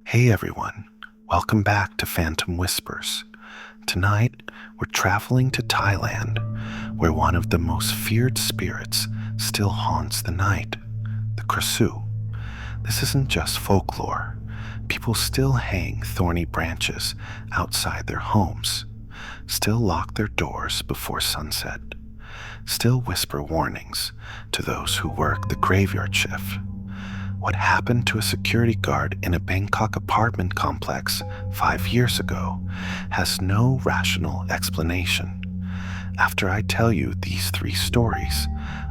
Hey everyone, welcome back to Phantom Whispers. Tonight, we're traveling to Thailand, where one of the most feared spirits still haunts the night, the Krasue. This isn't just folklore. People still hang thorny branches outside their homes, still lock their doors before sunset, still whisper warnings to those who work the graveyard shift. What happened to a security guard in a Bangkok apartment complex 5 years ago has no rational explanation. After I tell you these three stories,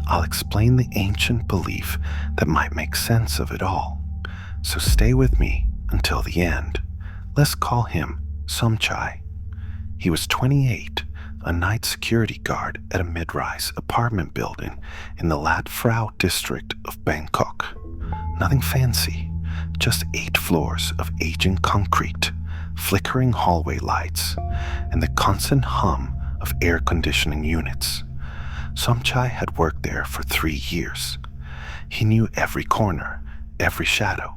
I'll explain the ancient belief that might make sense of it all. So stay with me until the end. Let's call him Somchai. He was 28, a night security guard at a mid-rise apartment building in the Lat Phra district of Bangkok. Nothing fancy, just 8 floors of aging concrete, flickering hallway lights, and the constant hum of air conditioning units. Somchai had worked there for 3 years. He knew every corner, every shadow,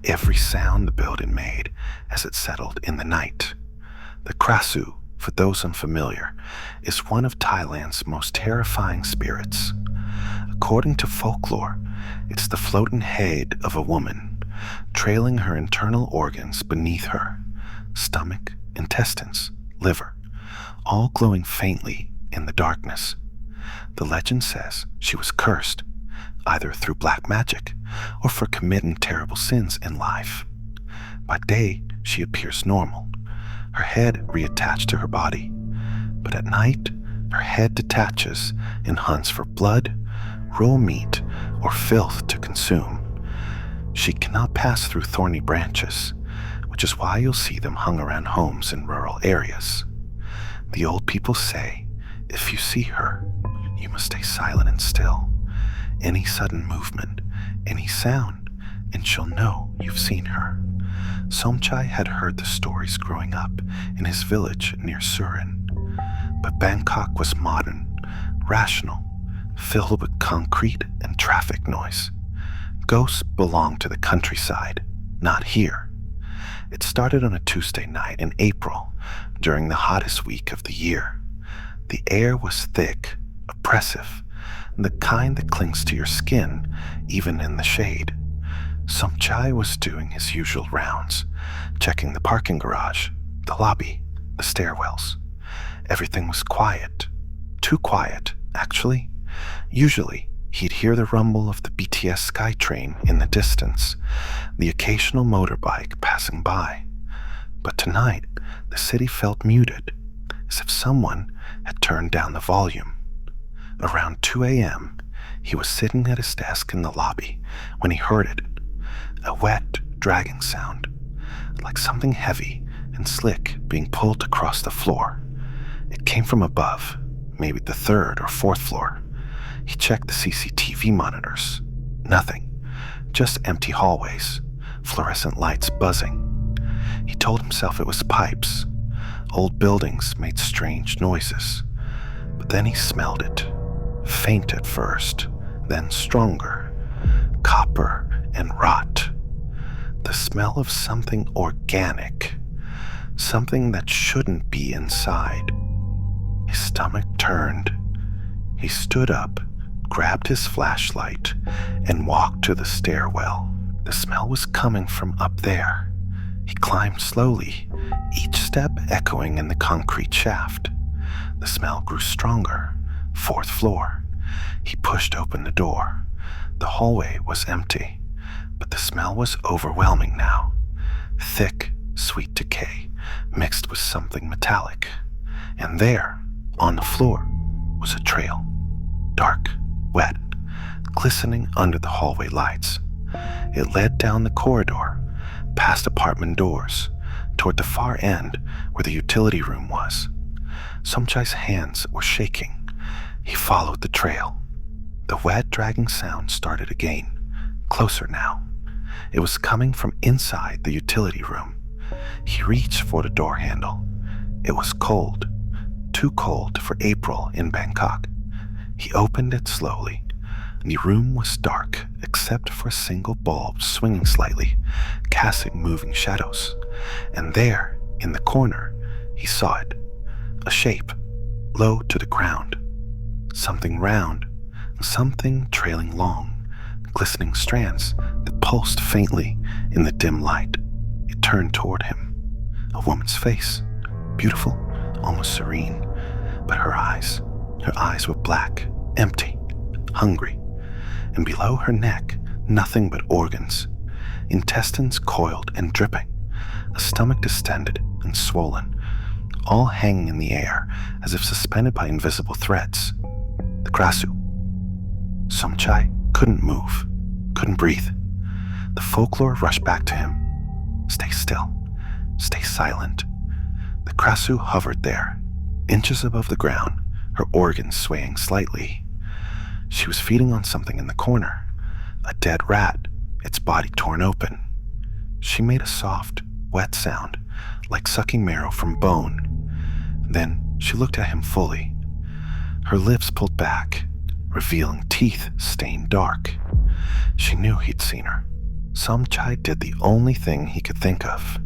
every sound the building made as it settled in the night. The Krasue, for those unfamiliar, is one of Thailand's most terrifying spirits. According to folklore, it's the floating head of a woman, trailing her internal organs beneath her, stomach, intestines, liver, all glowing faintly in the darkness. The legend says she was cursed, either through black magic or for committing terrible sins in life. By day, she appears normal, her head reattached to her body, but at night, her head detaches and hunts for blood, raw meat, or filth to consume. She cannot pass through thorny branches, which is why you'll see them hung around homes in rural areas. The old people say, if you see her, you must stay silent and still. Any sudden movement, any sound, and she'll know you've seen her. Somchai had heard the stories growing up in his village near Surin, but Bangkok was modern, rational, filled with concrete and traffic noise. Ghosts belong to the countryside, not here. It started on a Tuesday night in April, during the hottest week of the year. The air was thick, oppressive, the kind that clings to your skin, even in the shade. Somchai was doing his usual rounds, checking the parking garage, the lobby, the stairwells. Everything was quiet. Too quiet, actually. Usually, he'd hear the rumble of the BTS SkyTrain in the distance, the occasional motorbike passing by. But tonight, the city felt muted, as if someone had turned down the volume. Around 2 a.m., he was sitting at his desk in the lobby when he heard it, a wet, dragging sound, like something heavy and slick being pulled across the floor. It came from above, maybe the 3rd or 4th floor. He checked the CCTV monitors. Nothing. Just empty hallways, fluorescent lights buzzing. He told himself it was pipes. Old buildings made strange noises. But then he smelled it. Faint at first, then stronger. Copper and rot. The smell of something organic. Something that shouldn't be inside. His stomach turned. He stood up, grabbed his flashlight, and walked to the stairwell. The smell was coming from up there. He climbed slowly, each step echoing in the concrete shaft. The smell grew stronger. 4th floor. He pushed open the door. The hallway was empty, but the smell was overwhelming now. Thick, sweet decay mixed with something metallic. And there, on the floor, was a trail. Dark, wet, glistening under the hallway lights. It led down the corridor, past apartment doors, toward the far end where the utility room was. Somchai's hands were shaking. He followed the trail. The wet, dragging sound started again, closer now. It was coming from inside the utility room. He reached for the door handle. It was cold, too cold for April in Bangkok. He opened it slowly. The room was dark except for a single bulb swinging slightly, casting moving shadows. And there, in the corner, he saw it, a shape, low to the ground. Something round, something trailing long, glistening strands that pulsed faintly in the dim light. It turned toward him. A woman's face, beautiful, almost serene, but her eyes were black, empty, hungry, and below her neck, nothing but organs, intestines coiled and dripping, a stomach distended and swollen, all hanging in the air as if suspended by invisible threads. The Krasue. Somchai couldn't move, couldn't breathe. The folklore rushed back to him. Stay still, stay silent. The Krasue hovered there, inches above the ground, her organs swaying slightly. She was feeding on something in the corner, a dead rat, its body torn open. She made a soft, wet sound, like sucking marrow from bone. Then she looked at him fully. Her lips pulled back, revealing teeth stained dark. She knew he'd seen her. Somchai did the only thing he could think of.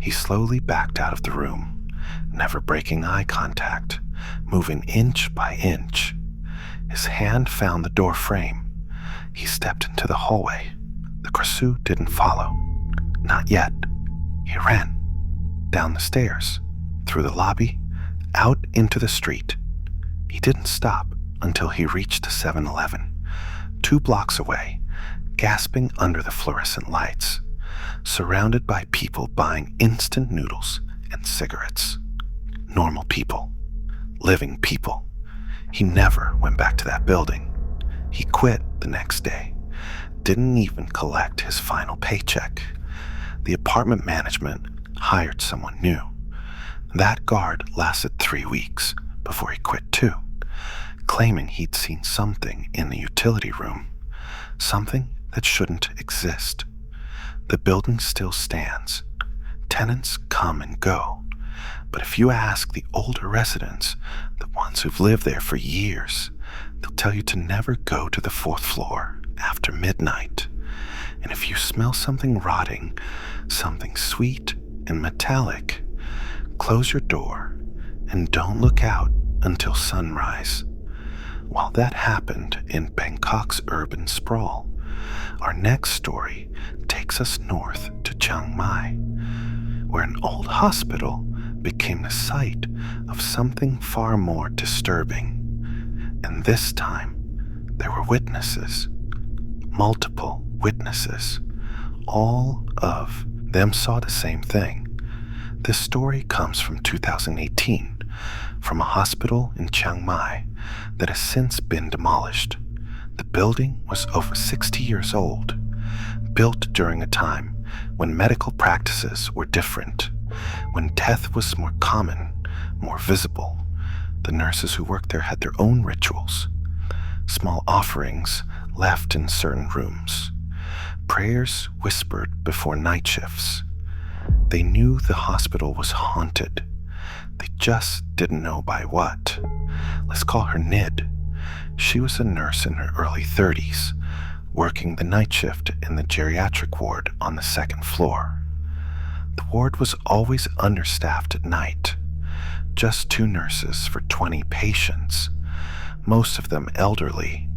He slowly backed out of the room, never breaking eye contact, moving inch by inch. His hand found the door frame. He stepped into the hallway. The Krasue didn't follow. Not yet. He ran. Down the stairs, through the lobby, out into the street. He didn't stop until he reached a 7-Eleven, 2 blocks away, gasping under the fluorescent lights, surrounded by people buying instant noodles and cigarettes. Normal people. Living people. He never went back to that building. He quit the next day. Didn't even collect his final paycheck. The apartment management hired someone new. That guard lasted 3 weeks before he quit too, claiming he'd seen something in the utility room, something that shouldn't exist. The building still stands. Tenants come and go. But if you ask the older residents, the ones who've lived there for years, they'll tell you to never go to the 4th floor after midnight. And if you smell something rotting, something sweet and metallic, close your door and don't look out until sunrise. While that happened in Bangkok's urban sprawl, our next story takes us north to Chiang Mai, where an old hospital became the site of something far more disturbing. And this time, there were witnesses, multiple witnesses. All of them saw the same thing. This story comes from 2018, from a hospital in Chiang Mai that has since been demolished. The building was over 60 years old, built during a time when medical practices were different, when death was more common, more visible. The nurses who worked there had their own rituals, small offerings left in certain rooms, prayers whispered before night shifts. They knew the hospital was haunted. They just didn't know by what. Let's call her Nid. She was a nurse in her early 30s, working the night shift in the geriatric ward on the 2nd floor. The ward was always understaffed at night. Just 2 nurses for 20 patients, most of them elderly,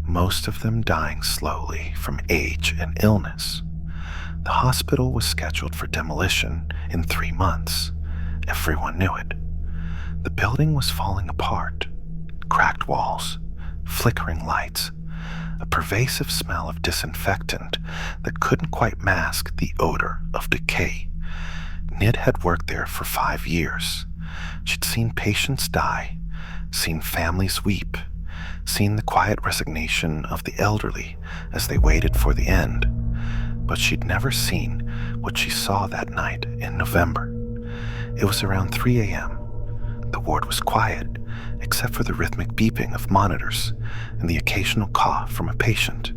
most of them dying slowly from age and illness. The hospital was scheduled for demolition in 3 months. Everyone knew it. The building was falling apart. Cracked walls, flickering lights, a pervasive smell of disinfectant that couldn't quite mask the odor of decay. Nid had worked there for 5 years. She'd seen patients die, seen families weep, seen the quiet resignation of the elderly as they waited for the end. But she'd never seen what she saw that night in November. It was around 3 a.m. The ward was quiet, except for the rhythmic beeping of monitors and the occasional cough from a patient.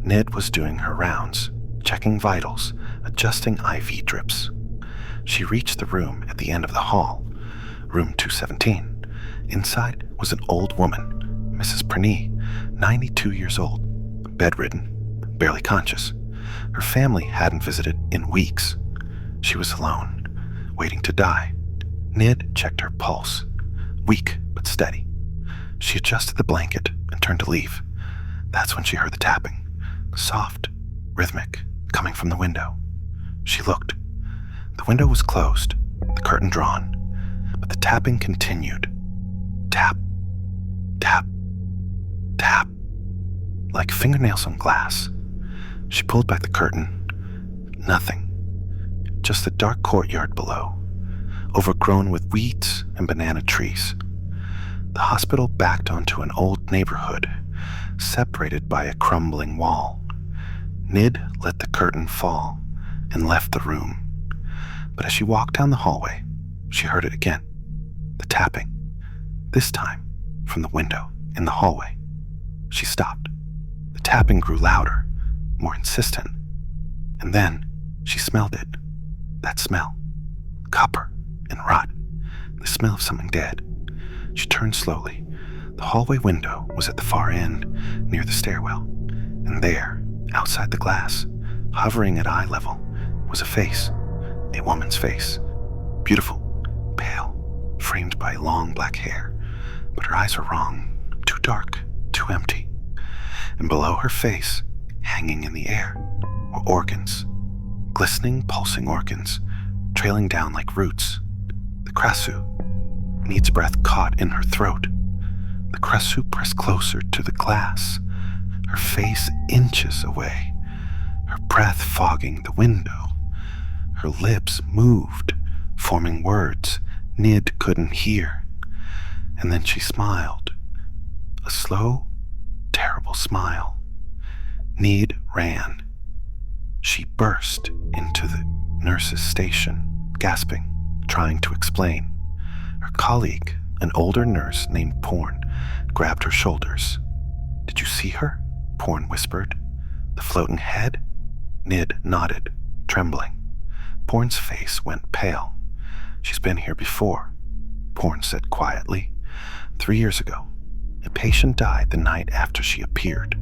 Nid was doing her rounds, checking vitals, adjusting IV drips. She reached the room at the end of the hall, room 217. Inside was an old woman, Mrs. Pranee, 92 years old, bedridden, barely conscious. Her family hadn't visited in weeks. She was alone, waiting to die. Nid checked her pulse, weak but steady. She adjusted the blanket and turned to leave. That's when she heard the tapping, soft, rhythmic, coming from the window. She looked. The window was closed, the curtain drawn, but the tapping continued. Tap, tap, tap, like fingernails on glass. She pulled back the curtain. Nothing. Just the dark courtyard below, overgrown with weeds and banana trees. The hospital backed onto an old neighborhood, separated by a crumbling wall. Nid let the curtain fall and left the room. But as she walked down the hallway, she heard it again. The tapping, this time from the window in the hallway. She stopped. The tapping grew louder, more insistent. And then she smelled it. That smell. Copper and rot. The smell of something dead. She turned slowly. The hallway window was at the far end, near the stairwell. And there, outside the glass, hovering at eye level, was a face. A woman's face. Beautiful, pale, framed by long black hair. But her eyes were wrong. Too dark, too empty. And below her face, hanging in the air, were organs. Glistening, pulsing organs, trailing down like roots. The Krasue. Nid's breath caught in her throat. The Krasue pressed closer to the glass, her face inches away, her breath fogging the window. Her lips moved, forming words Nid couldn't hear. And then she smiled. A slow, terrible smile. Nid ran. She burst into the nurse's station, gasping, trying to explain. Her colleague, an older nurse named Porn, grabbed her shoulders. "Did you see her?" Porn whispered. "The floating head?" Nid nodded, trembling. Porn's face went pale. "She's been here before," Porn said quietly. 3 years ago, a patient died the night after she appeared.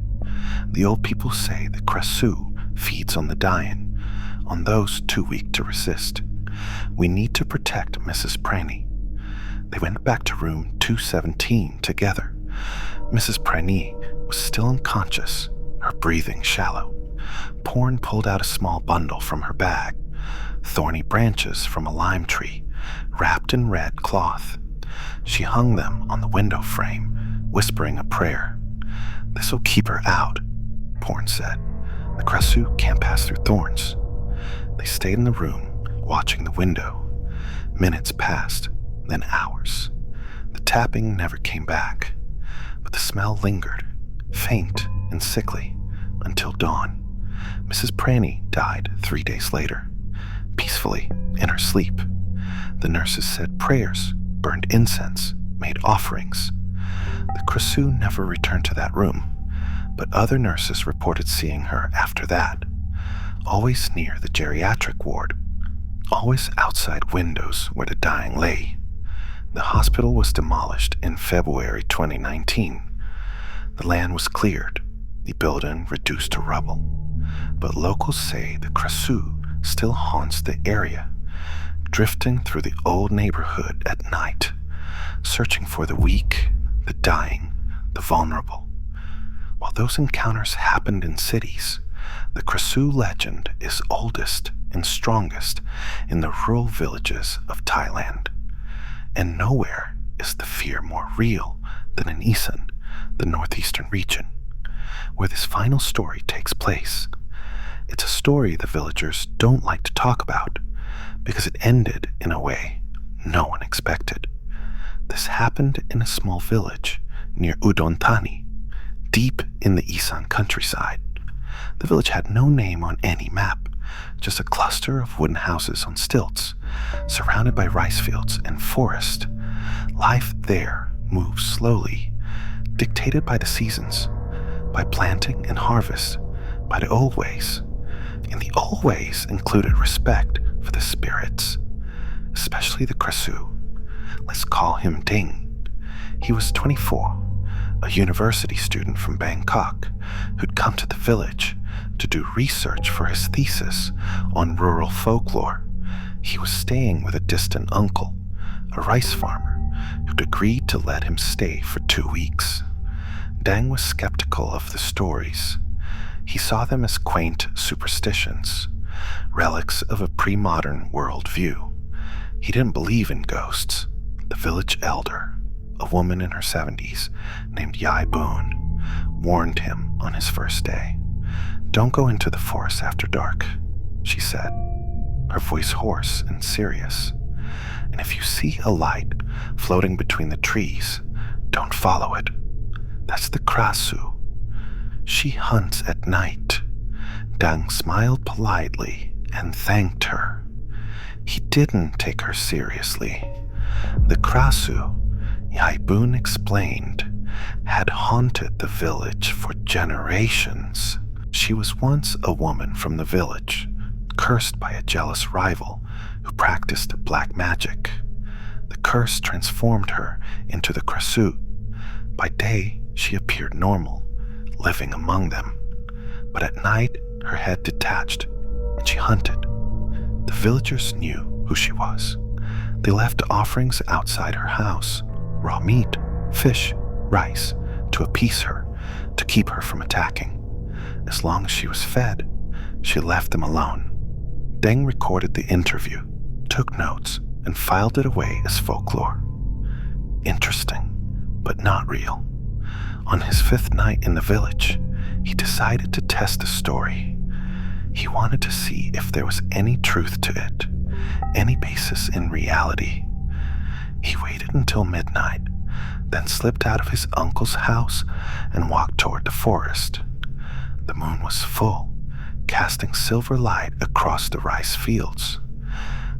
The old people say the Krasue feeds on the dying, on those too weak to resist. We need to protect Mrs. Praney. They went back to room 217 together. Mrs. Praney was still unconscious, her breathing shallow. Porn pulled out a small bundle from her bag, thorny branches from a lime tree, wrapped in red cloth. She hung them on the window frame, whispering a prayer. "This'll keep her out," Porn said. "The Krasue can't pass through thorns." They stayed in the room, watching the window. Minutes passed, then hours. The tapping never came back, but the smell lingered, faint and sickly, until dawn. Mrs. Praney died 3 days later, peacefully in her sleep. The nurses said prayers, burned incense, made offerings. The Krasue never returned to that room, but other nurses reported seeing her after that, always near the geriatric ward, always outside windows where the dying lay. The hospital was demolished in February 2019. The land was cleared, the building reduced to rubble. But locals say the Krasue still haunts the area, drifting through the old neighborhood at night, searching for the weak, the dying, the vulnerable. While those encounters happened in cities, the Krasue legend is oldest and strongest in the rural villages of Thailand. And nowhere is the fear more real than in Isan, the northeastern region, where this final story takes place. It's a story the villagers don't like to talk about because it ended in a way no one expected. This happened in a small village near Udon Thani, deep in the Isan countryside. The village had no name on any map, just a cluster of wooden houses on stilts, surrounded by rice fields and forest. Life there moves slowly, dictated by the seasons, by planting and harvest, by the old ways. And the old ways included respect for the spirits, especially the Krasue. Let's call him Ding. He was 24, a university student from Bangkok who'd come to the village to do research for his thesis on rural folklore. He was staying with a distant uncle, a rice farmer, who'd agreed to let him stay for 2 weeks. Dang was skeptical of the stories. He saw them as quaint superstitions, relics of a pre-modern worldview. He didn't believe in ghosts. The village elder, a woman in her 70s named Yai Boon, warned him on his first day. "Don't go into the forest after dark," she said, her voice hoarse and serious. "And if you see a light floating between the trees, don't follow it. That's the Krasue. She hunts at night." Dang smiled politely and thanked her. He didn't take her seriously. The Krasue, Yai Boon explained, had haunted the village for generations. She was once a woman from the village, cursed by a jealous rival who practiced black magic. The curse transformed her into the Krasue. By day, she appeared normal, living among them. But at night, her head detached, and she hunted. The villagers knew who she was. They left offerings outside her house, raw meat, fish, rice, to appease her, to keep her from attacking. As long as she was fed, she left them alone. Deng recorded the interview, took notes, and filed it away as folklore. Interesting, but not real. On his 5th night in the village, he decided to test the story. He wanted to see if there was any truth to it, any basis in reality. He waited until midnight, then slipped out of his uncle's house and walked toward the forest. The moon was full, casting silver light across the rice fields.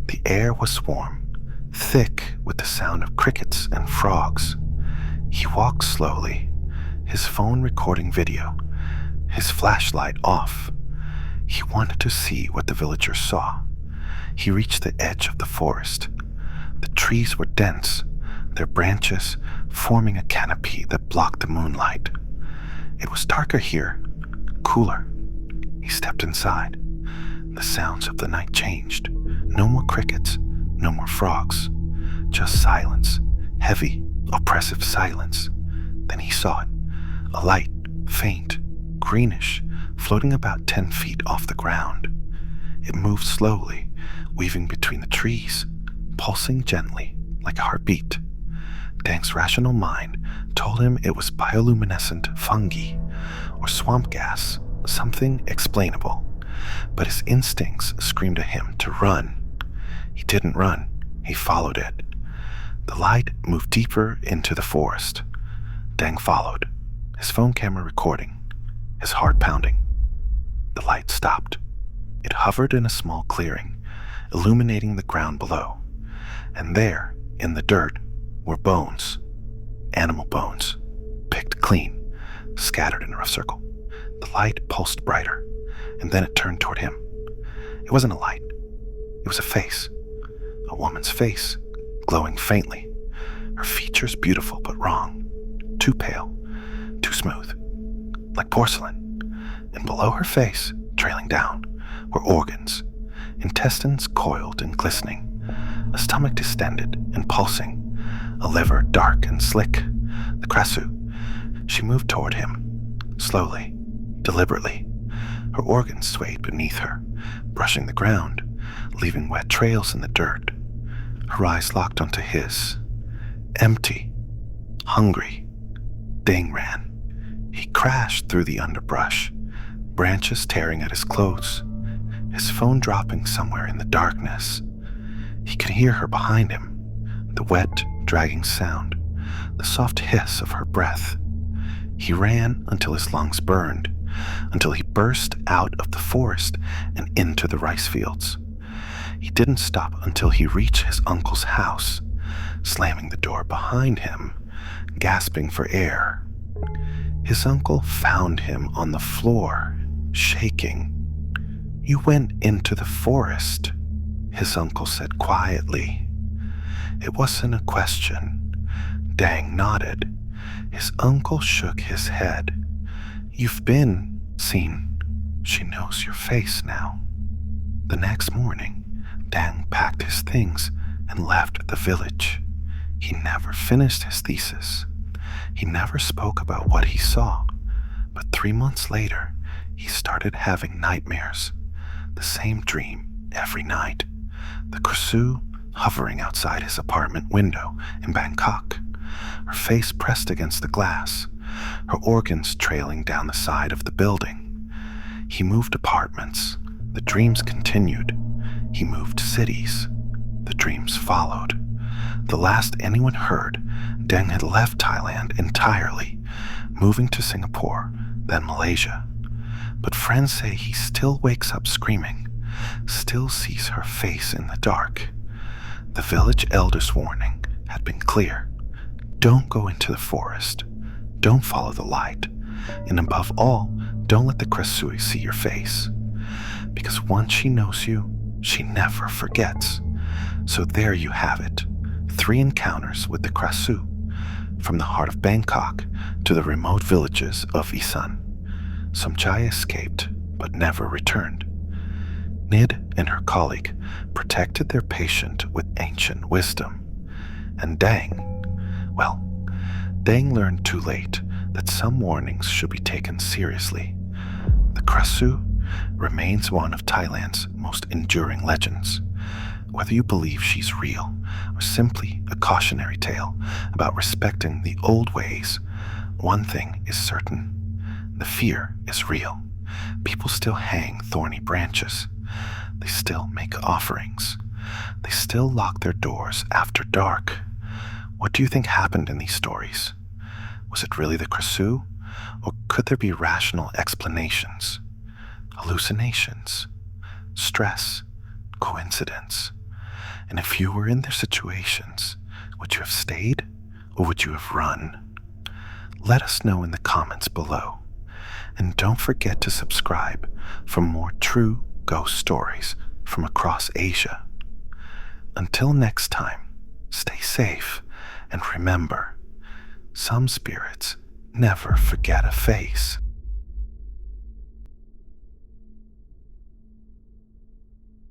The air was warm, thick with the sound of crickets and frogs. He walked slowly, his phone recording video, his flashlight off. He wanted to see what the villagers saw. He reached the edge of the forest. The trees were dense, their branches forming a canopy that blocked the moonlight. It was darker here, cooler. He stepped inside. The sounds of the night changed. No more crickets, no more frogs. Just silence, heavy, oppressive silence. Then he saw it, a light, faint, greenish, floating about 10 feet off the ground. It moved slowly, weaving between the trees, pulsing gently, like a heartbeat. Dang's rational mind told him it was bioluminescent fungi, or swamp gas, something explainable. But his instincts screamed at him to run. He didn't run, he followed it. The light moved deeper into the forest. Dang followed, his phone camera recording, his heart pounding. The light stopped. It hovered in a small clearing, illuminating the ground below. And there, in the dirt, were bones, animal bones, picked clean, scattered in a rough circle. The light pulsed brighter, and then it turned toward him. It wasn't a light. It was a face, a woman's face, glowing faintly, her features beautiful but wrong, too pale, too smooth, like porcelain. And below her face, trailing down, were organs, intestines coiled and glistening, a stomach distended and pulsing, a liver dark and slick. The Krasue. She moved toward him, slowly, deliberately. Her organs swayed beneath her, brushing the ground, leaving wet trails in the dirt. Her eyes locked onto his. Empty, hungry. Dang ran. He crashed through the underbrush, branches tearing at his clothes, his phone dropping somewhere in the darkness. He could hear her behind him, the wet, dragging sound, the soft hiss of her breath. He ran until his lungs burned, until he burst out of the forest and into the rice fields. He didn't stop until he reached his uncle's house, slamming the door behind him, gasping for air. His uncle found him on the floor, shaking. "You went into the forest," his uncle said quietly. It wasn't a question. Dang nodded. His uncle shook his head. "You've been seen She knows your face now. The next morning, Dang packed his things and left the village. He never finished his thesis. He never spoke about what he saw, but 3 months later, he started having nightmares. The same dream every night. The Krasue hovering outside his apartment window in Bangkok, her face pressed against the glass, her organs trailing down the side of the building. He moved apartments. The dreams continued. He moved cities. The dreams followed. The last anyone heard, Deng had left Thailand entirely, moving to Singapore, then Malaysia. But friends say he still wakes up screaming, still sees her face in the dark. The village elder's warning had been clear. Don't go into the forest. Don't follow the light. And above all, don't let the Krasue see your face. Because once she knows you, she never forgets. So there you have it. 3 encounters with the Krasue, from the heart of Bangkok to the remote villages of Isan. Somchai escaped, but never returned. Nid and her colleague protected their patient with ancient wisdom. And Dang learned too late that some warnings should be taken seriously. The Krasue remains one of Thailand's most enduring legends. Whether you believe she's real or simply a cautionary tale about respecting the old ways, one thing is certain. The fear is real. People still hang thorny branches. They still make offerings. They still lock their doors after dark. What do you think happened in these stories? Was it really the Krasue, or could there be rational explanations? Hallucinations, stress, coincidence? And if you were in their situations, would you have stayed or would you have run? Let us know in the comments below. And don't forget to subscribe for more true ghost stories from across Asia. Until next time, stay safe and remember, some spirits never forget a face.